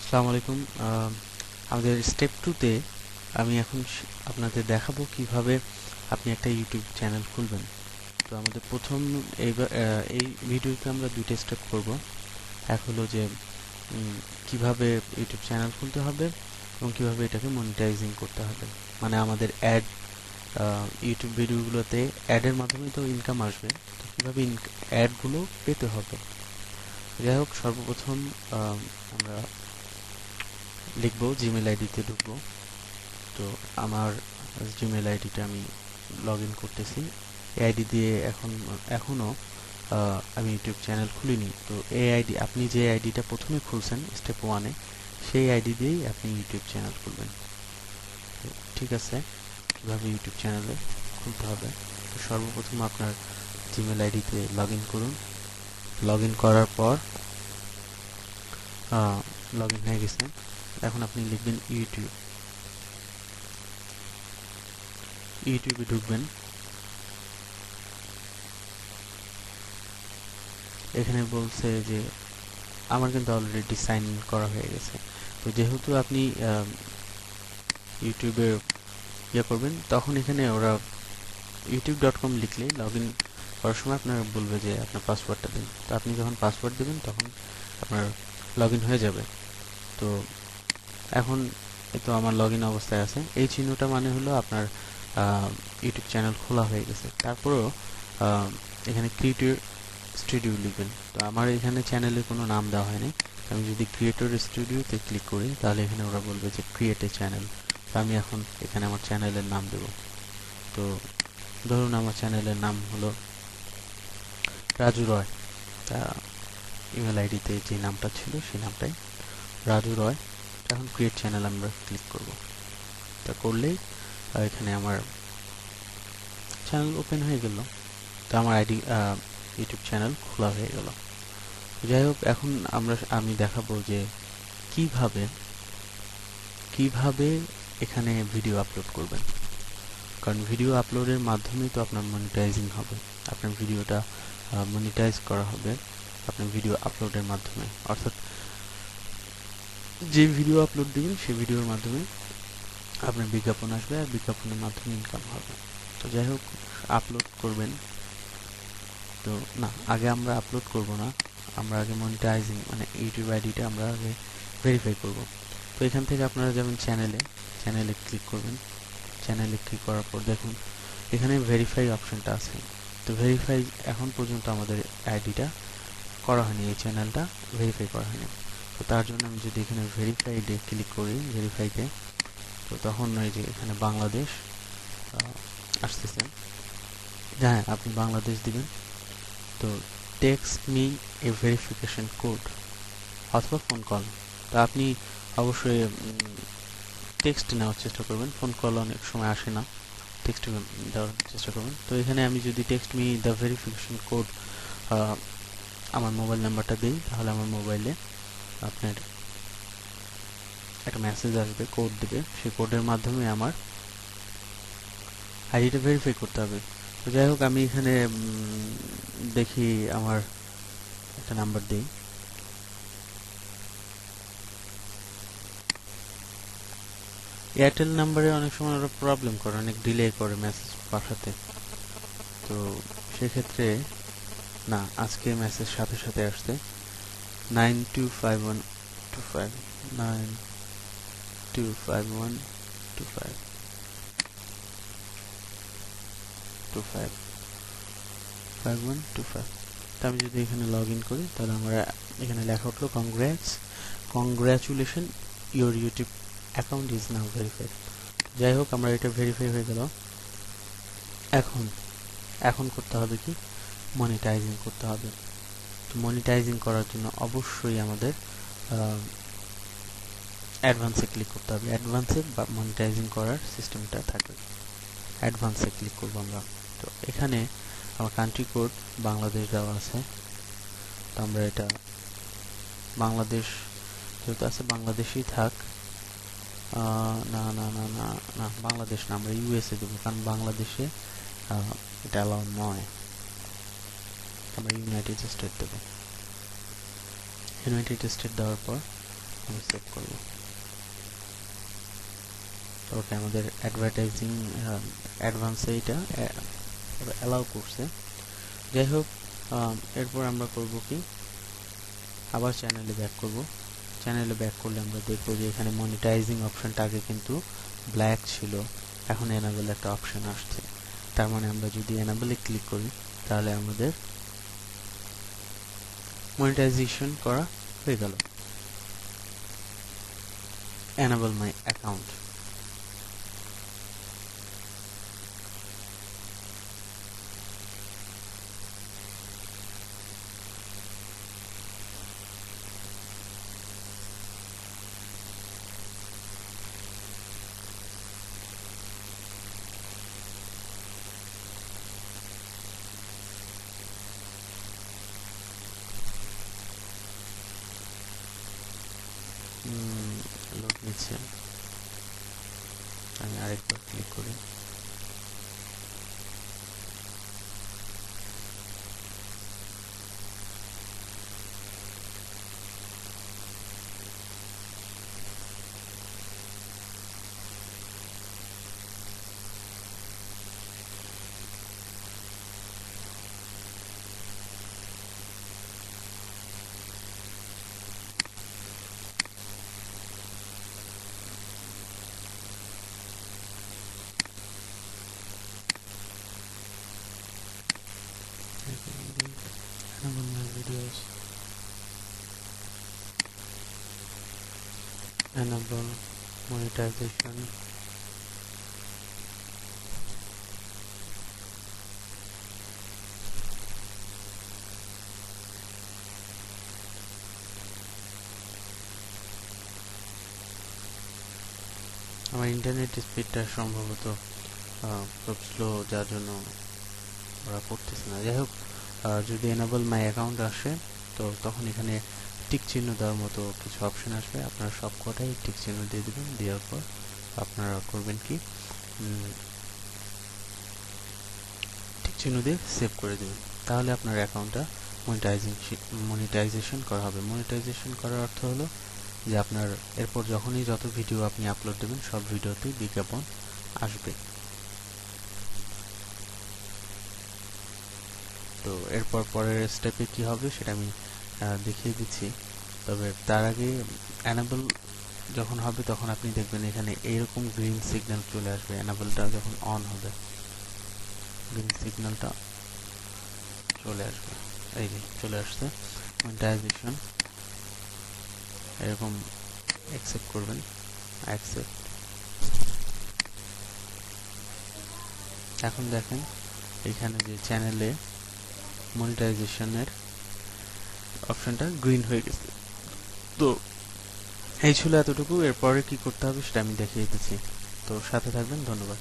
আসসালামু আলাইকুম। আমাদের স্টেপ 2 তে আমি এখন আপনাদের দেখাবো কিভাবে আপনি একটা ইউটিউব চ্যানেল খুলবেন। তো আমাদের প্রথম এই ভিডিওতে আমরা দুইটা স্টেপ করব। এক হলো যে কিভাবে ইউটিউব চ্যানেল খুলতে হবে এবং কিভাবে এটাকে মনিটাইজিং করতে হবে। মানে আমাদের ইউটিউব ভিডিওগুলোতে অ্যাডের মাধ্যমে তো ইনকাম আসবে, তো কিভাবে অ্যাডগুলো পেতে হবে। যাই হোক, সর্বপ্রথম আমরা লিখবো, জিমেল আইডিতে ঢুকবো। তো আমার জিমেল আইডিটা আমি লগ ইন করতেছি। এই আইডি দিয়ে এখনও আমি ইউটিউব চ্যানেল খুলিনি। তো এই আইডি, আপনি যে আইডিটা প্রথমে খুলছেন স্টেপ 1-এ, সেই আইডি দিয়েই আপনি ইউটিউব চ্যানেল খুলবেন। ঠিক আছে, কীভাবে ইউটিউব চ্যানেলে খুলতে হবে। তো সর্বপ্রথম আপনার জিমেল আইডিতে লগ ইন করুন। লগ ইন করার পর লগ ইন হয়ে গেছে। এখন আপনি লিখবেন ইউটিউবে ঢুকবেন। এখানে বলছে যে আমার কিন্তু অলরেডি সাইন ইন করা হয়ে গেছে। তো যেহেতু আপনি ইউটিউবে করবেন, তখন এখানে ওরা youtube.com লিখলে লগ ইন করার সময় আপনার বলবে যে আপনার পাসওয়ার্ডটা দিন। তো আপনি যখন পাসওয়ার্ড দেবেন তখন আপনার লগ ইন হয়ে যাবে। তো এখন তো আমার লগ ইন অবস্থায় আছে। এই চিহ্নটা মানে হলো আপনার ইউটিউব চ্যানেল খোলা হয়ে গেছে। তারপরেও এখানে ক্রিয়েটর স্টুডিও লিখবেন। তো আমার এখানে চ্যানেলে কোনো নাম দেওয়া হয়নি। আমি যদি ক্রিয়েটর স্টুডিওতে ক্লিক করি তাহলে এখানে ওরা বলবে যে ক্রিয়েট এ চ্যানেল। তো আমি এখন এখানে আমার চ্যানেলের নাম দেব। তো ধরুন আমার চ্যানেলের নাম হলো রাজু রয়। তা ইমেল আইডিতে যে নামটা ছিল সেই নামটাই, রাজু রয়। এখন ক্রিয়েট চ্যানেল আমরা ক্লিক করব। তা করলেই এখানে আমার চ্যানেল ওপেন হয়ে গেল। তো আমার ইউটিউব চ্যানেল খোলা হয়ে গেল। যাই হোক, এখন আমি দেখাবো যে কিভাবে এখানে ভিডিও আপলোড করবেন। কারণ ভিডিও আপলোডের মাধ্যমেই তো আপনার মনিটাইজিং হবে। আপনার ভিডিওটা মনিটাইজ করা হবে আপনার ভিডিও আপলোডের মাধ্যমে। অর্থাৎ যে ভিডিও আপলোড দিবেন সেই ভিডিওর মাধ্যমে আপনার বিজ্ঞাপন আসবে, আর বিজ্ঞাপনের মাধ্যমে ইনকাম হবে। তো যাই হোক, আপলোড করবেন। তো না, আগে আমরা আপলোড করব না, আমরা আগে মনিটাইজিং মানে ইউটিউব আইডিটা আমরা আগে ভেরিফাই করব। তো এখান থেকে আপনারা যাবেন চ্যানেলে ক্লিক করবেন। চ্যানেলে ক্লিক করার পর দেখুন এখানে ভেরিফাই অপশনটা আছে। তো ভেরিফাই এখন পর্যন্ত আমাদের আইডিটা করা হয়নি, এই চ্যানেলটা ভেরিফাই করা হয়নি। তো তার জন্য আমি যদি এখানে ভেরিফাইডে ক্লিক করি, ভেরিফাইতে, তো তখন ওই যে এখানে বাংলাদেশ আসতেছে। হ্যাঁ, আপনি বাংলাদেশ দিবেন। তো text me a verification code অথবা ফোন কল। তো আপনি অবশ্যই টেক্সট নেওয়ার চেষ্টা করবেন, ফোন কল অনেক সময় আসে না। টেক্সট দেওয়ার চেষ্টা করবেন। তো এখানে আমি যদি text me the verification code আমার মোবাইল নাম্বারটা দিই, তাহলে আমার মোবাইলে আপনার একটা মেসেজ আসবে, কোড দেবে। সেই কোডের মাধ্যমে আমার আইডিটা ভেরিফাই করতে হবে। তো যাই হোক, আমি এখানে দেখি আমার একটা নাম্বার দিই। এয়ারটেল নাম্বারে অনেক সময় ওরা প্রবলেম করে, অনেক ডিলে করে মেসেজ পাঠাতে। তো সেক্ষেত্রে না, আজকে মেসেজ সাথে সাথে আসছে 925125 925125 5125। তো আমি যদি এখানে লগ ইন করি তাহলে আমরা এখানে লেখা উঠলো congratulation, your YouTube account is now verified. যাই হোক, আমরা এটা ভেরিফাই হয়ে গেল। এখন করতে হবে কি, মনিটাইজিং করতে হবে। তো মনিটাইজিং করার জন্য অবশ্যই আমাদের অ্যাডভান্সে ক্লিক করতে হবে। অ্যাডভান্সে বা মনিটাইজিং করার সিস্টেমটা থাকবে, অ্যাডভান্সে ক্লিক করবো আমরা। তো এখানে আমার কান্ট্রি কোড বাংলাদেশ দেওয়া আছে। তো আমরা এটা বাংলাদেশ যেহেতু আছে, বাংলাদেশই থাক। না না না না না, বাংলাদেশ না, আমরা ইউএসএ দেবো, কারণ বাংলাদেশে এটা অ্যালাউ নয়। আমরা ইউনাইটেড স্টেট দেবো। ইউনাইটেড স্টেট দেওয়ার পর আমি সেভ করব। ওকে, আমাদের অ্যাডভার্টাইজিং অ্যাডভান্সে এটা অ্যালাউ করছে। যাই হোক, এরপর আমরা করব কি, আবার চ্যানেলে ব্যাক করব। চ্যানেলে ব্যাক করলে আমরা দেখব যে এখানে মনিটাইজিং অপশনটা আগে কিন্তু ব্ল্যাক ছিল, এখন এনাবেল একটা অপশন আসছে। তার মানে আমরা যদি এনাবেলে ক্লিক করি তাহলে আমাদের মনিটাইজেশন করা হয়ে গেল। enable my account। লোড নিচ্ছে, আমি আরেকবার ক্লিক করি। enable my videos, enable monetization, আমার ইন্টারনেট স্পিডটা সম্ভবত খুব স্লো, যার জন্য ওরা করতেছে না। যাই হোক, যদি enable my account আসে তো তখন এখানে টিক চিহ্ন দেওয়ার মতো কিছু অপশন আসবে, আপনারা সব কটাই টিক চিহ্ন দিয়ে দেবেন। দেওয়ার পর আপনারা করবেন কি, টিক চিহ্ন দিয়ে সেভ করে দেবেন। তাহলে আপনার অ্যাকাউন্টটা মনিটাইজেশন করা হবে। মনিটাইজেশন করার অর্থ হলো যে আপনার এরপর যখনই যত ভিডিও আপনি আপলোড দেবেন সব ভিডিওতেই বিজ্ঞাপন আসবে। তো এরপর পরের স্টেপে কি হবে সেটা আমি দেখিয়ে দিচ্ছি। তবে তার আগে enable যখন হবে তখন আপনি দেখবেন এখানে এইরকম গ্রিন সিগন্যাল চলে আসবে। enableটা যখন অন হবে গ্রিন সিগন্যালটা চলে আসবে, এই যে চলে আসছে। মনিটাইজেশন এরকম অ্যাকসেপ্ট করবেন, অ্যাকসেপ্ট। এখন দেখেন এখানে যে চ্যানেলে মনিটাইজেশনের অপশনটা গ্রিন হয়ে গেছে। তো এই ছিল এতটুকু, এরপরে কি করতে হবে সেটা আমি দেখিয়ে দিচ্ছি। তো সাথে থাকবেন, ধন্যবাদ।